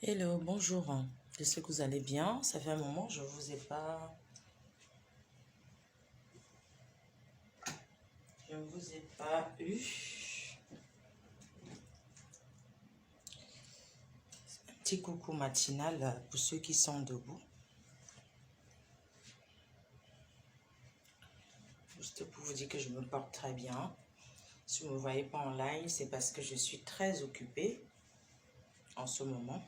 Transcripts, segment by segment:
Hello, bonjour. J'espère que vous allez bien. Ça fait un moment, je ne vous ai pas eu. Un petit coucou matinal pour ceux qui sont debout. Juste pour vous dire que je me porte très bien. Si vous ne me voyez pas en live, c'est parce que je suis très occupée en ce moment.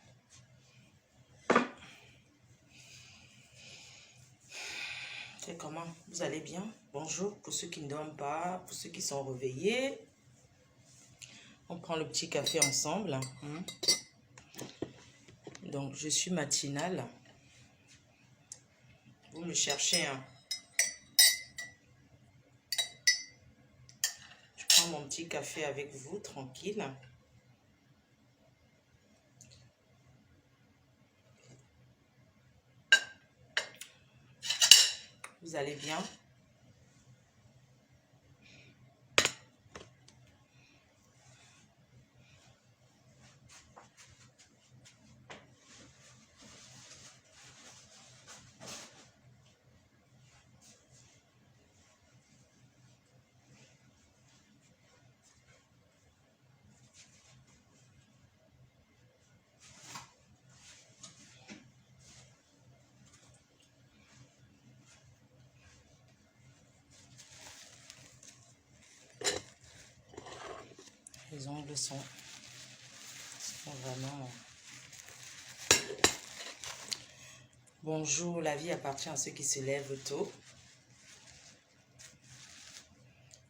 C'est comment? Vous allez bien? Bonjour pour ceux qui ne dorment pas, pour ceux qui sont réveillés. On prend le petit café ensemble. Donc, je suis matinale. Vous me cherchez, hein? Je prends mon petit café avec vous, tranquille. Vous allez bien? Les ongles sont vraiment... Bonjour, la vie appartient à ceux qui se lèvent tôt.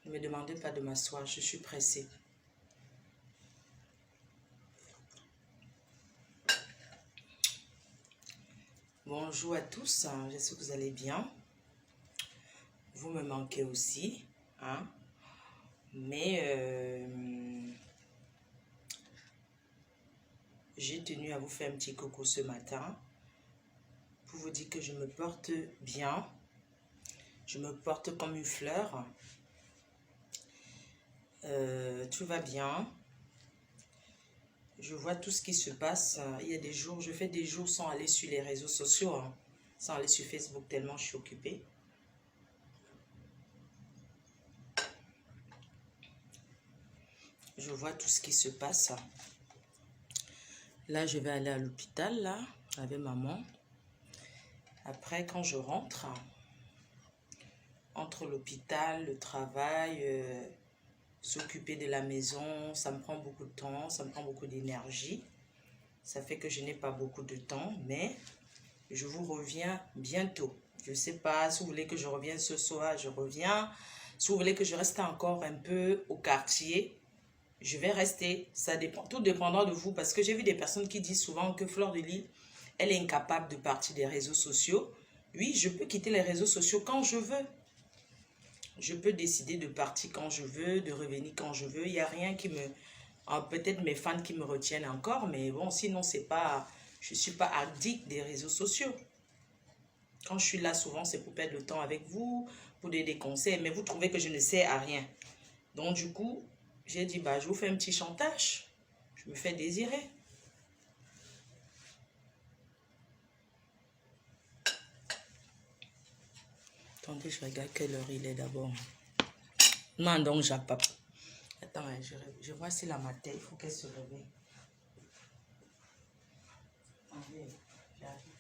Ne me demandez pas de m'asseoir, je suis pressée. Bonjour à tous, j'espère que vous allez bien. Vous me manquez aussi, hein? Mais j'ai tenu à vous faire un petit coucou ce matin pour vous dire que je me porte bien. Je me porte comme une fleur. Tout va bien. Je vois tout ce qui se passe. Il y a des jours, je fais des jours sans aller sur les réseaux sociaux, hein, sans aller sur Facebook tellement je suis occupée. Je vois tout ce qui se passe. Là, je vais aller à l'hôpital, là, avec maman. Après, quand je rentre, entre l'hôpital, le travail, s'occuper de la maison, ça me prend beaucoup de temps, ça me prend beaucoup d'énergie. Ça fait que je n'ai pas beaucoup de temps, mais je vous reviens bientôt. Je ne sais pas, si vous voulez que je revienne ce soir, je reviens. Si vous voulez que je reste encore un peu au quartier, je vais rester. Ça dépend, tout dépendra de vous, parce que j'ai vu des personnes qui disent souvent que Fleur de Lys, elle est incapable de partir des réseaux sociaux. Oui, je peux quitter les réseaux sociaux quand je veux. Je peux décider de partir quand je veux, de revenir quand je veux. Il n'y a rien qui me... Peut-être mes fans qui me retiennent encore, mais bon, sinon, c'est pas... Je ne suis pas addict des réseaux sociaux. Quand je suis là, souvent, c'est pour perdre le temps avec vous, pour donner des conseils, mais vous trouvez que je ne sais à rien. Donc, du coup, j'ai dit, bah, je vous fais un petit chantage. Je me fais désirer. Attendez, je regarde quelle heure il est d'abord. Non, donc, j'appelle. Attends, je vois si la matin, il faut qu'elle se réveille. Attendez, j'arrive.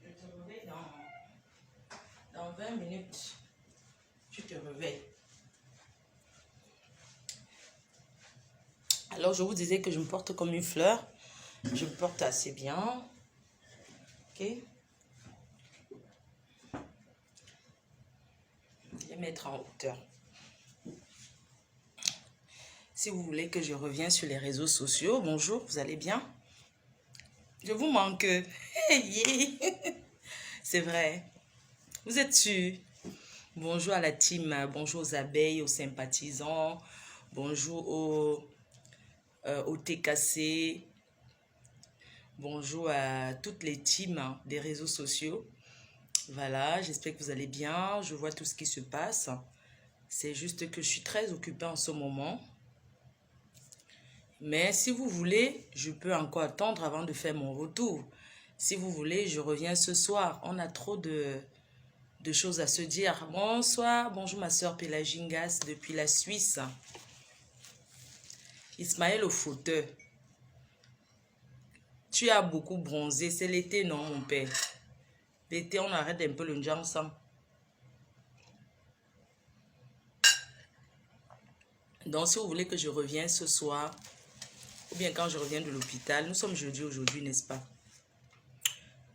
Je te réveille dans 20 minutes. Tu te réveilles. Alors, je vous disais que je me porte comme une fleur. Je me porte assez bien. Ok. Je vais mettre en hauteur. Si vous voulez que je revienne sur les réseaux sociaux, bonjour, vous allez bien? Je vous manque. Hey, c'est vrai. Vous êtes sûr? Bonjour à la team, bonjour aux abeilles, aux sympathisants, bonjour aux TKC, bonjour à toutes les teams des réseaux sociaux. Voilà, j'espère que vous allez bien. Je vois tout ce qui se passe. C'est juste que je suis très occupée en ce moment. Mais si vous voulez, je peux encore attendre avant de faire mon retour. Si vous voulez, je reviens ce soir. On a trop de choses à se dire. Bonsoir, bonjour ma soeur Pélagingas depuis la Suisse. Ismaël au fauteuil. Tu as beaucoup bronzé. C'est l'été, non, mon père? L'été, on arrête un peu le njang ensemble. Donc, si vous voulez que je revienne ce soir, ou bien quand je reviens de l'hôpital, nous sommes jeudi aujourd'hui, n'est-ce pas?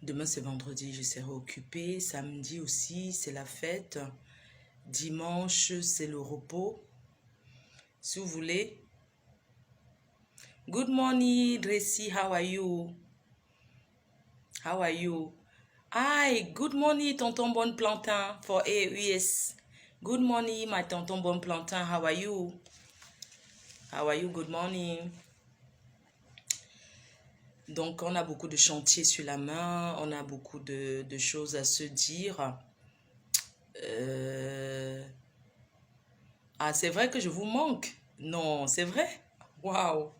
Demain, c'est vendredi, je serai occupée. Samedi aussi, c'est la fête. Dimanche, c'est le repos. Si vous voulez. Good morning, Tracy. How are you? How are you? Hi, good morning, tonton Bon Plantain for AUS. Good morning, my tonton Bon Plantain. How are you? How are you? Good morning. Donc, on a beaucoup de chantiers sur la main. On a beaucoup de choses à se dire. Ah, c'est vrai que je vous manque. Non, c'est vrai. Waouh,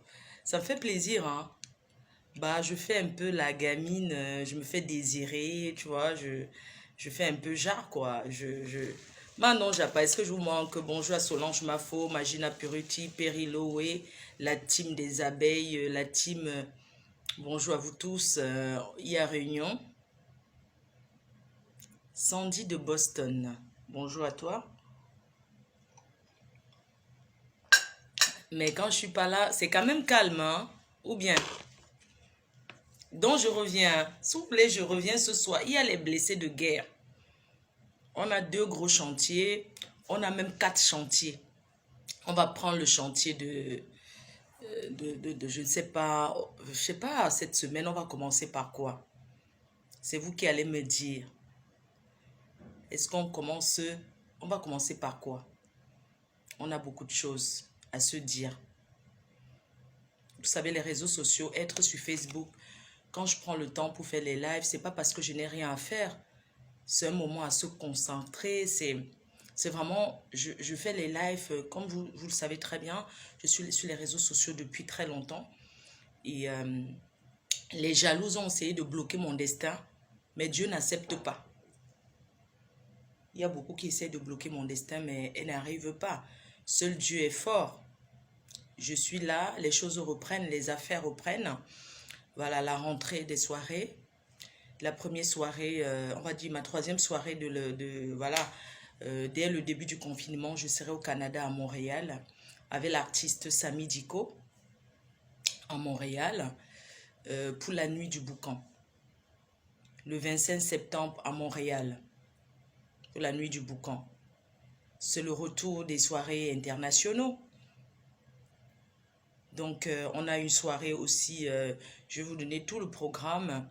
ça me fait plaisir, hein. Bah, je fais un peu la gamine, je me fais désirer, tu vois, je fais un peu genre, quoi. Maintenant, j'appelle, est-ce que je vous manque? Bonjour à Solange Mafo, Magina Puruti, Periloé, la team des abeilles, la team... bonjour à vous tous, il y a réunion. Sandy de Boston, bonjour à toi. Mais quand je suis pas là, c'est quand même calme, hein? Ou bien? Donc je reviens. S'il vous plaît, je reviens ce soir. Il y a les blessés de guerre. On a 2 gros chantiers. On a même 4 chantiers. On va prendre le chantier je ne sais pas. Je sais pas, cette semaine, on va commencer par quoi? C'est vous qui allez me dire. Est-ce qu'on commence? On va commencer par quoi? On a beaucoup de choses à se dire. Vous savez, les réseaux sociaux, être sur Facebook, quand je prends le temps pour faire les lives, c'est pas parce que je n'ai rien à faire. C'est un moment à se concentrer. C'est vraiment, je fais les lives, comme vous le savez très bien, je suis sur les réseaux sociaux depuis très longtemps. Et les jaloux ont essayé de bloquer mon destin, mais Dieu n'accepte pas. Il y a beaucoup qui essaient de bloquer mon destin, mais elle n'arrive pas. Seul Dieu est fort. Je suis là, les choses reprennent, les affaires reprennent. Voilà, la rentrée des soirées. La première soirée, on va dire ma 3e soirée voilà, dès le début du confinement, je serai au Canada, à Montréal, avec l'artiste Samy Diko, à Montréal, pour la nuit du boucan. Le 25 septembre à Montréal, pour la nuit du boucan. C'est le retour des soirées internationaux. Donc, on a une soirée aussi, je vais vous donner tout le programme.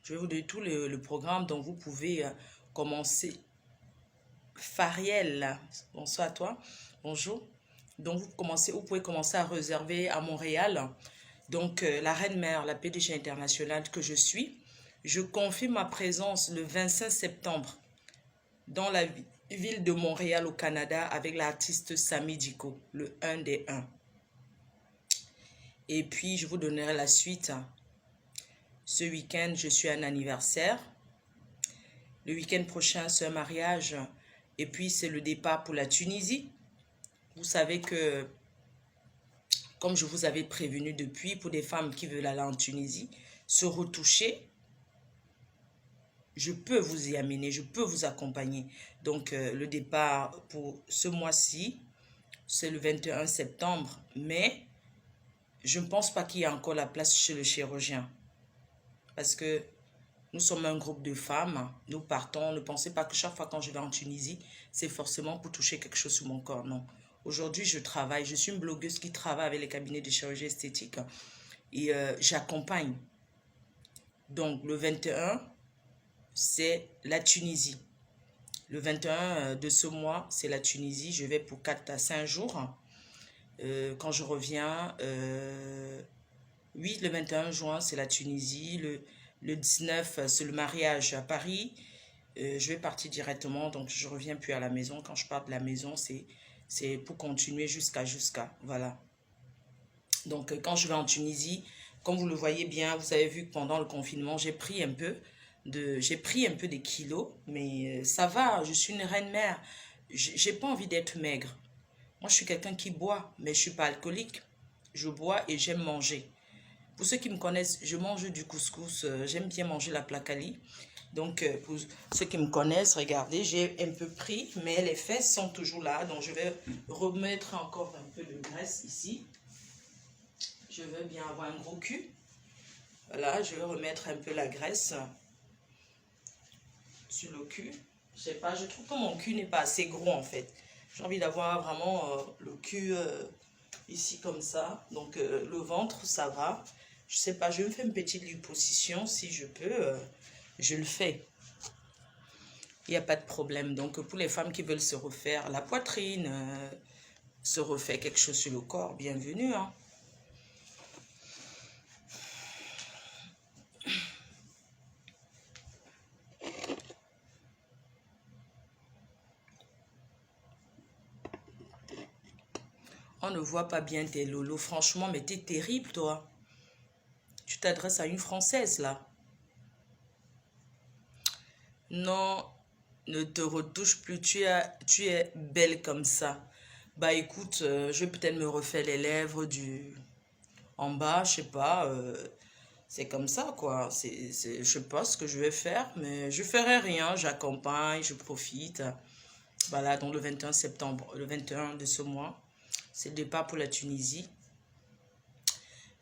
Je vais vous donner tout le programme dont vous pouvez commencer. Fariel, bonsoir à toi. Bonjour. Donc, vous pouvez commencer à réserver à Montréal. Donc, la Reine-Mère, la PDG internationale que je suis, je confirme ma présence le 25 septembre dans la ville de Montréal au Canada avec l'artiste Samy Diko, le 1 des 1. Et puis, je vous donnerai la suite. Ce week-end, je suis à un anniversaire. Le week-end prochain, c'est un mariage. Et puis, c'est le départ pour la Tunisie. Vous savez que, comme je vous avais prévenu depuis, pour des femmes qui veulent aller en Tunisie, se retoucher, je peux vous y amener, je peux vous accompagner. Donc, le départ pour ce mois-ci, c'est le 21 septembre. Mais, je ne pense pas qu'il y a encore la place chez le chirurgien. Parce que Nous sommes un groupe de femmes. Nous partons. Ne pensez pas que chaque fois quand je vais en Tunisie, c'est forcément pour toucher quelque chose sur mon corps. Non. Aujourd'hui, je travaille. Je suis une blogueuse qui travaille avec les cabinets de chirurgie esthétique. Et j'accompagne. Donc, le 21, c'est la Tunisie. Le 21 de ce mois, c'est la Tunisie. Je vais pour 4 à 5 jours. Quand je reviens, oui, le 21 juin, c'est la Tunisie. Le 19, c'est le mariage à Paris. Je vais partir directement, donc je reviens plus à la maison. Quand je pars de la maison, c'est pour continuer jusqu'à. Voilà. Donc, quand je vais en Tunisie, comme vous le voyez bien, vous avez vu que pendant le confinement, j'ai pris un peu des kilos, mais ça va, je suis une reine mère. J'ai pas envie d'être maigre. Moi, je suis quelqu'un qui boit, mais je suis pas alcoolique. Je bois et j'aime manger. Pour ceux qui me connaissent, je mange du couscous. J'aime bien manger la placali. Donc, pour ceux qui me connaissent, regardez, j'ai un peu pris, mais les fesses sont toujours là. Donc, je vais remettre encore un peu de graisse ici. Je veux bien avoir un gros cul. Voilà, je vais remettre un peu la graisse sur le cul. Je sais pas, je trouve que mon cul n'est pas assez gros en fait. J'ai envie d'avoir vraiment le cul ici comme ça. Donc, le ventre, ça va. Je sais pas, je me fais une petite liposuction. Si je peux, je le fais. Il n'y a pas de problème. Donc, pour les femmes qui veulent se refaire la poitrine, se refaire quelque chose sur le corps, bienvenue. Hein. On ne voit pas bien tes lolos. Franchement, mais t'es terrible, toi. Tu t'adresses à une Française, là. Non, ne te retouche plus. Tu es belle comme ça. Bah, écoute, je vais peut-être me refaire les lèvres en bas, je sais pas. C'est comme ça, quoi. Je sais pas ce que je vais faire, mais je ferai rien. J'accompagne, je profite. Voilà, donc le 21 septembre, le 21 de ce mois, c'est le départ pour la Tunisie.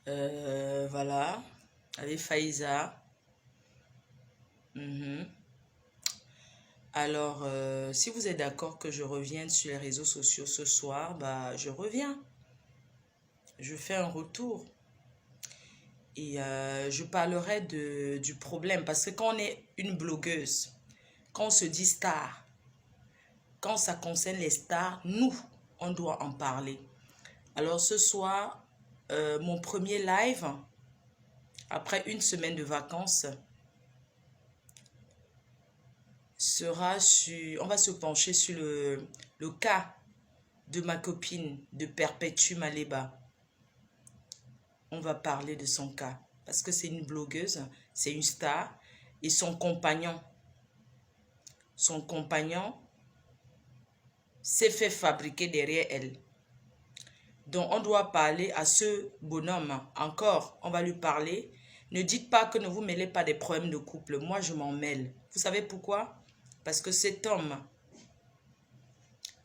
Voilà, avec Faïza. Alors, si vous êtes d'accord que je revienne sur les réseaux sociaux ce soir, bah, je reviens. Je fais un retour. Et je parlerai du problème. Parce que quand on est une blogueuse, quand on se dit star, quand ça concerne les stars, nous, on doit en parler. Alors ce soir, mon premier live, après une semaine de vacances, sera sur... On va se pencher sur le cas de ma copine, de Perpétue Maleba. On va parler de son cas. Parce que c'est une blogueuse, c'est une star. Et son compagnon s'est fait fabriquer derrière elle. Donc, on doit parler à ce bonhomme. Encore, on va lui parler. Ne dites pas que ne vous mêlez pas des problèmes de couple. Moi, je m'en mêle. Vous savez pourquoi? Parce que cet homme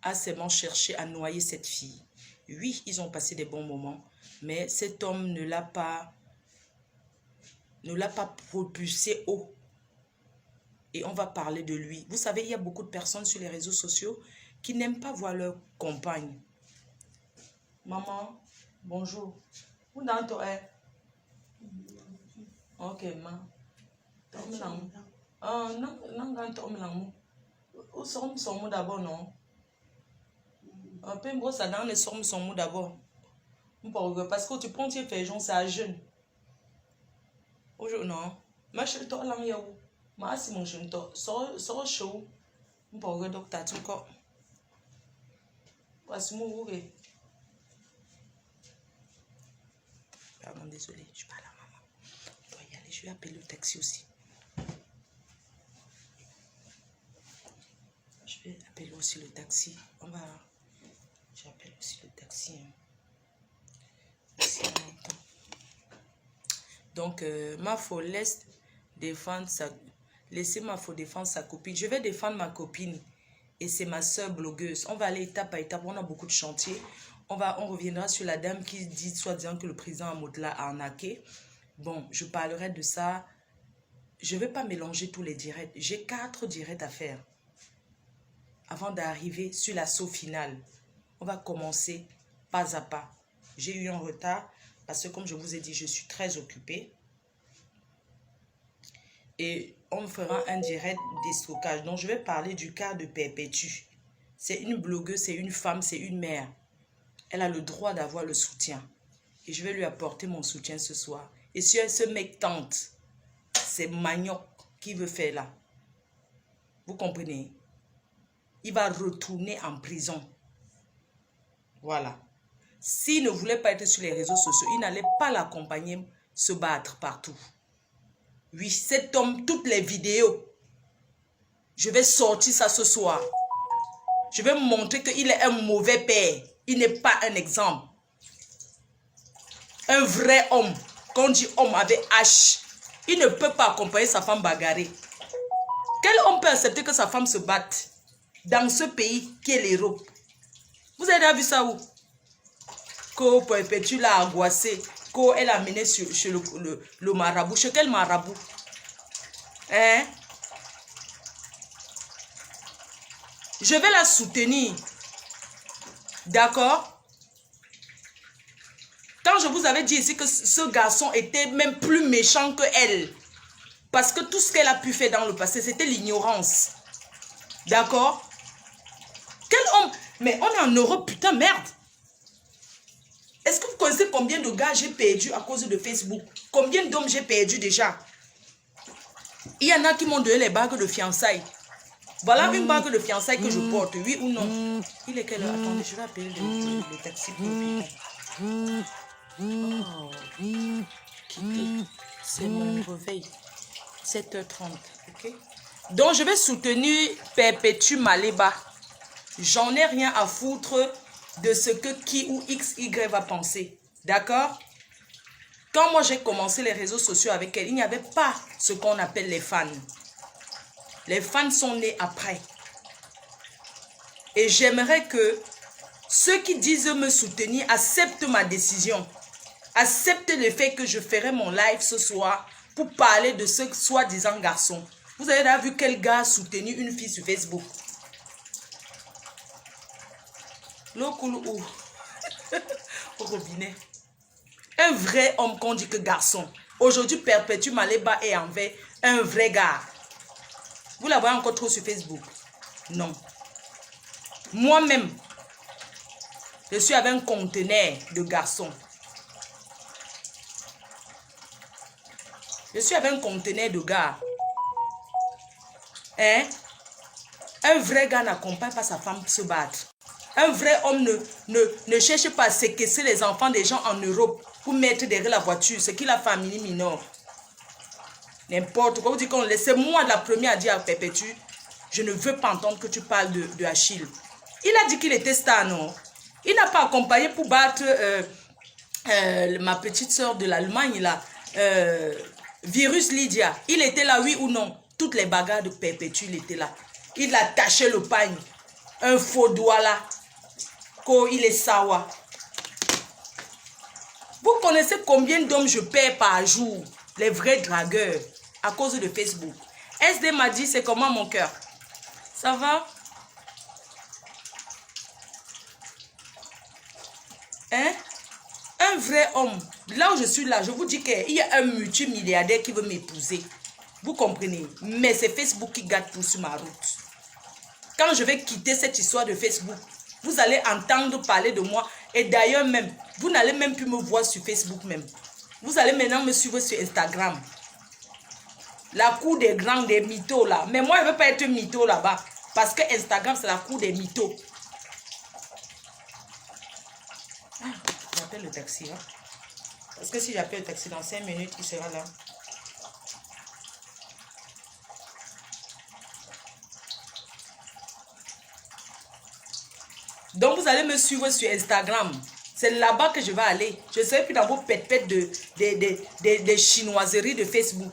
a seulement cherché à noyer cette fille. Oui, ils ont passé des bons moments, mais cet homme ne l'a pas propulsé haut. Et on va parler de lui. Vous savez, il y a beaucoup de personnes sur les réseaux sociaux qui n'aiment pas voir leur compagne. Maman, bonjour. Où dans toi? Ok, ma. Ah, non, où sommes d'abord, non? Un peu gros, ça dans les sommes d'abord. Parce que tu prends tes féjons, c'est à jeune. Aujourd'hui, non. Ma chérie, toi, là, il y a où? Ma si mon jeune, toi, sors chaud. On peut regarder docteur, tu vois. Voici mon ouvrier. Pardon, désolé, je parle à maman. Je dois y aller, je vais appeler le taxi aussi. Je vais appeler aussi le taxi. J'appelle aussi le taxi. Hein. Donc, ma faut laisser défendre laisser ma faut défendre sa copine. Je vais défendre ma copine. Et c'est ma soeur blogueuse. On va aller étape à étape. On a beaucoup de chantiers. On reviendra sur la dame qui dit, soi-disant, que le président Amotla a arnaqué. Bon, je parlerai de ça je ne vais pas mélanger tous les directs. J'ai 4 directs à faire avant d'arriver sur l'assaut final. On va commencer pas à pas. J'ai eu un retard parce que comme je vous ai dit, je suis très occupée. Et on fera un direct déstockage. Donc, je vais parler du cas de Perpétue. C'est une blogueuse, c'est une femme, c'est une mère. Elle a le droit d'avoir le soutien. Et je vais lui apporter mon soutien ce soir. Et si elle se mec tente, c'est Manioc qui veut faire là. Vous comprenez? Il va retourner en prison. Voilà. S'il ne voulait pas être sur les réseaux sociaux, il n'allait pas l'accompagner se battre partout. Oui, cet homme, toutes les vidéos, je vais sortir ça ce soir. Je vais montrer qu'il est un mauvais père. Il n'est pas un exemple. Un vrai homme, quand on dit homme avec H, il ne peut pas accompagner sa femme bagarrée. Quel homme peut accepter que sa femme se batte dans ce pays qui est l'Europe? Vous avez déjà vu ça où? Qu'au Perpétue l'a angoissé, qu'elle a mené chez le marabout. Chez quel marabout? Hein? Je vais la soutenir. D'accord? Quand je vous avais dit ici que ce garçon était même plus méchant que elle. Parce que tout ce qu'elle a pu faire dans le passé, c'était l'ignorance. D'accord? Quel homme? Mais on est en Europe, putain, merde. Est-ce que vous connaissez combien de gars j'ai perdu à cause de Facebook? Combien d'hommes j'ai perdu déjà? Il y en a qui m'ont donné les bagues de fiançailles. Voilà une bague de fiançailles que je porte, oui ou non? Il est quelle heure? Attendez, je vais appeler le taxi pour l'hôpital. Oh, quitter. C'est mon réveil. 7h30, ok? Donc, je vais soutenir Perpétue Maleba. J'en ai rien à foutre de ce que qui ou XY va penser. D'accord? Quand moi j'ai commencé les réseaux sociaux avec elle, il n'y avait pas ce qu'on appelle les fans. Les fans sont nés après. Et j'aimerais que ceux qui disent me soutenir acceptent ma décision. Acceptent le fait que je ferai mon live ce soir pour parler de ce soi-disant garçon. Vous avez déjà vu quel gars a soutenu une fille sur Facebook? L'eau coule où? Au robinet. Un vrai homme qu'on dit que garçon. Aujourd'hui, Perpétue Maleba est envers un vrai gars. Vous la voyez encore trop sur Facebook? Non. Moi-même, je suis avec un conteneur de garçons. Je suis avec un conteneur de gars. Hein? Un vrai gars n'accompagne pas sa femme se battre. Un vrai homme ne cherche pas à séquestrer les enfants des gens en Europe pour mettre derrière la voiture. Ce qu'il a fait à Mini Minor. N'importe quoi. Vous dites qu'on laisse. C'est moi la première à dire à Perpétue, je ne veux pas entendre que tu parles de Achille. Il a dit qu'il était star, non? Il n'a pas accompagné pour battre ma petite soeur de l'Allemagne, là. Virus Lydia. Il était là, oui ou non? Toutes les bagarres de Perpétue, il était là. Il a taché le pagne. Un faux doigt là. Il est sawa. Vous connaissez combien d'hommes je perds par jour? Les vrais dragueurs. À cause de Facebook. SD m'a dit, c'est comment mon cœur? Ça va? Hein? Un vrai homme. Là où je suis là, je vous dis qu'il y a un multimilliardaire qui veut m'épouser. Vous comprenez? Mais c'est Facebook qui gâte tout sur ma route. Quand je vais quitter cette histoire de Facebook, vous allez entendre parler de moi. Et d'ailleurs même, vous n'allez même plus me voir sur Facebook même. Vous allez maintenant me suivre sur Instagram. La cour des grands, des mythos là. Mais moi, je ne veux pas être mytho là-bas. Parce que Instagram, c'est la cour des mythos. Ah, j'appelle le taxi. Hein? Parce que si j'appelle le taxi dans 5 minutes, il sera là. Donc, vous allez me suivre sur Instagram. C'est là-bas que je vais aller. Je ne serai plus dans vos pètes des chinoiseries de Facebook.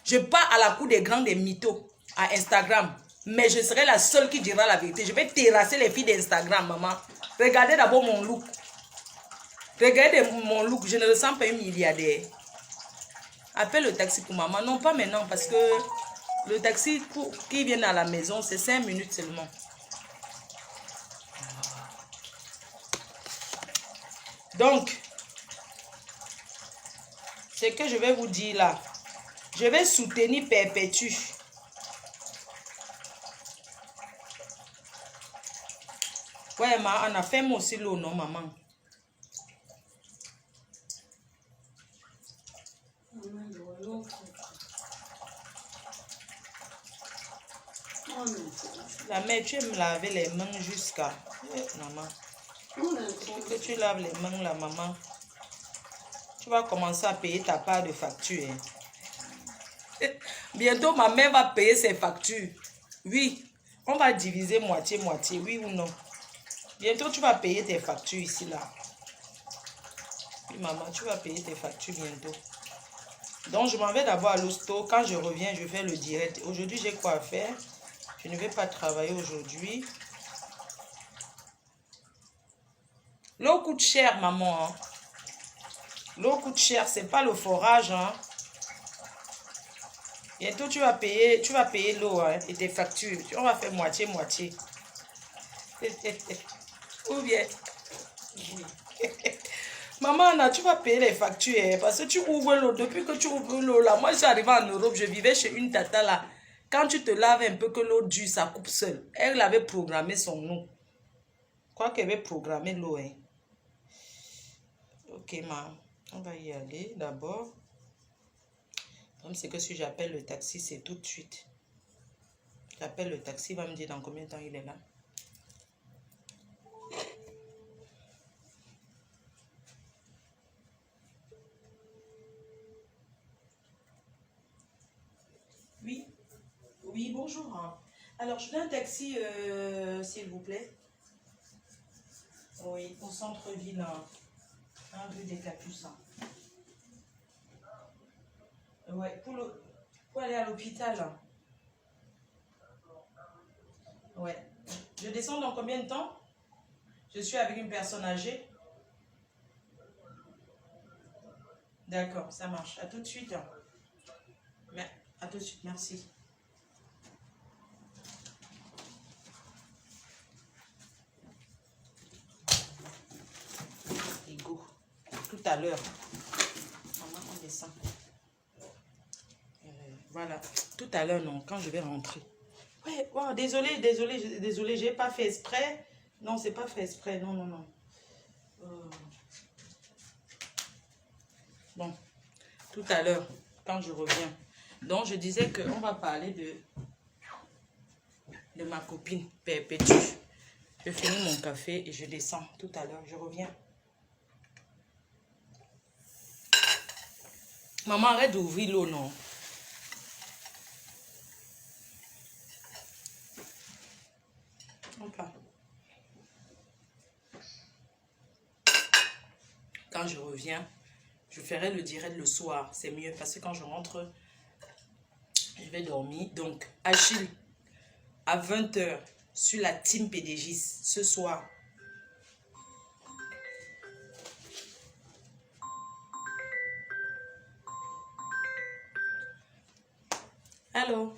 Je pars à la cour des grands des mythos à Instagram. Mais je serai la seule qui dira la vérité. Je vais terrasser les filles d'Instagram, maman. Regardez d'abord mon look. Regardez mon look. Je ne ressemble pas à une milliardaire. Appelle le taxi pour maman. Non, pas maintenant parce que le taxi pour qui vient à la maison, c'est 5 minutes seulement. Donc, ce que je vais vous dire là, je vais soutenir Perpétue. Ouais, on a fait moi aussi l'eau, non, maman? La mère, tu aimes laver les mains jusqu'à... maman. Que tu laves les mains, la maman. Tu vas commencer à payer ta part de facture. Hein. Bientôt, ma mère va payer ses factures. Oui, on va diviser moitié-moitié, oui ou non? Bientôt, tu vas payer tes factures ici, là. Oui, maman, tu vas payer tes factures bientôt. Donc, je m'en vais d'abord à l'hosto. Quand je reviens, je fais le direct. Aujourd'hui, j'ai quoi à faire? Je ne vais pas travailler aujourd'hui. L'eau coûte cher, maman. Hein. L'eau coûte cher, c'est pas le forage. Hein. Bientôt, tu vas payer l'eau hein, et tes factures. On va faire moitié-moitié. Ou bien... Maman, Anna, tu vas payer les factures hein, parce que tu ouvres l'eau. Depuis que tu ouvres l'eau, là, moi, je suis arrivée en Europe, je vivais chez une tata là. Quand tu te laves un peu que l'eau dure, ça coupe seule. Elle avait programmé son eau. Je crois qu'elle avait programmé l'eau. Hein. Ok, ma, on va y aller d'abord. Comme c'est que si j'appelle le taxi, c'est tout de suite. J'appelle le taxi, il va me dire dans combien de temps il est là. Oui, oui, bonjour. Hein. Alors, je veux un taxi, s'il vous plaît. Oui, au centre-ville, hein, rue des Capucins. Ouais, pour aller à l'hôpital. Hein. Ouais. Je descends dans combien de temps? Je suis avec une personne âgée. D'accord, ça marche. À tout de suite. Hein. Mais, à tout de suite, merci. Ego. Tout à l'heure. Maman, on descend. Voilà. Tout à l'heure, non, quand je vais rentrer. Ouais, wow, désolé, j'ai pas fait exprès. Non, c'est pas fait exprès. Non, non, non. Bon, tout à l'heure, quand je reviens. Donc, je disais qu'on va parler de ma copine Perpétue. Je finis mon café et je descends tout à l'heure. Je reviens. Maman, arrête d'ouvrir l'eau, non? Enfin. Quand je reviens, je ferai le direct le soir. C'est mieux parce que quand je rentre, je vais dormir. Donc, Achille, à 20 h sur la team PDGis ce soir. Allô?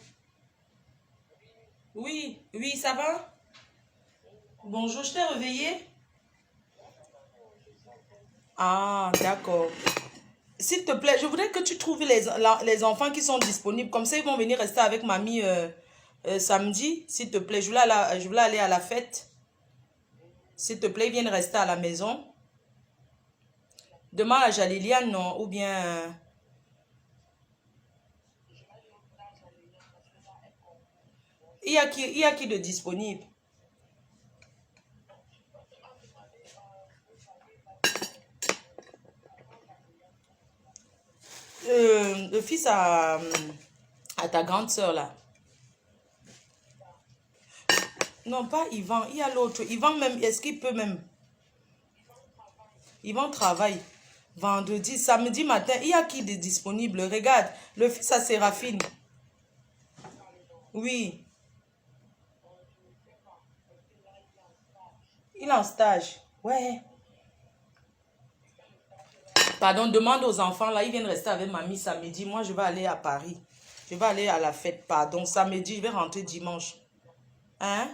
Oui, oui, ça va? Bonjour, je t'ai réveillé? Ah, d'accord. S'il te plaît, je voudrais que tu trouves les enfants qui sont disponibles. Comme ça, ils vont venir rester avec mamie samedi. S'il te plaît, je voulais aller à la fête. S'il te plaît, ils viennent rester à la maison. Demain à Jaliliane, non? Ou bien... il y a qui de disponible? Le fils à ta grande soeur, là. Non, pas Yvan. Il y a l'autre. Yvan même, est-ce qu'il peut même? Yvan travaille. Vendredi, samedi matin, il y a qui de disponible? Regarde, le fils à Séraphine. Oui, il est en stage. Ouais. Pardon, demande aux enfants, là, ils viennent rester avec mamie samedi. Moi, je vais aller à Paris. Je vais aller à la fête, pardon. Samedi, je vais rentrer dimanche. Hein?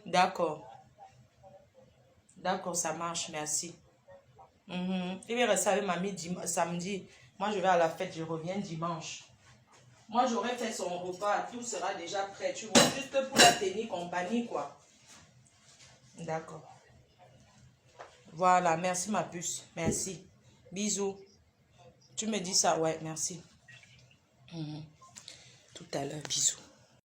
D'accord. D'accord, ça marche, merci. Il vient rester avec mamie samedi. Moi, je vais à la fête, je reviens dimanche. Moi, j'aurais fait son repas, tout sera déjà prêt, tu vois, juste pour la tenir compagnie, quoi. D'accord. Voilà, merci ma puce, merci. Bisous. Tu me dis ça, ouais, merci. Tout à l'heure, bisous.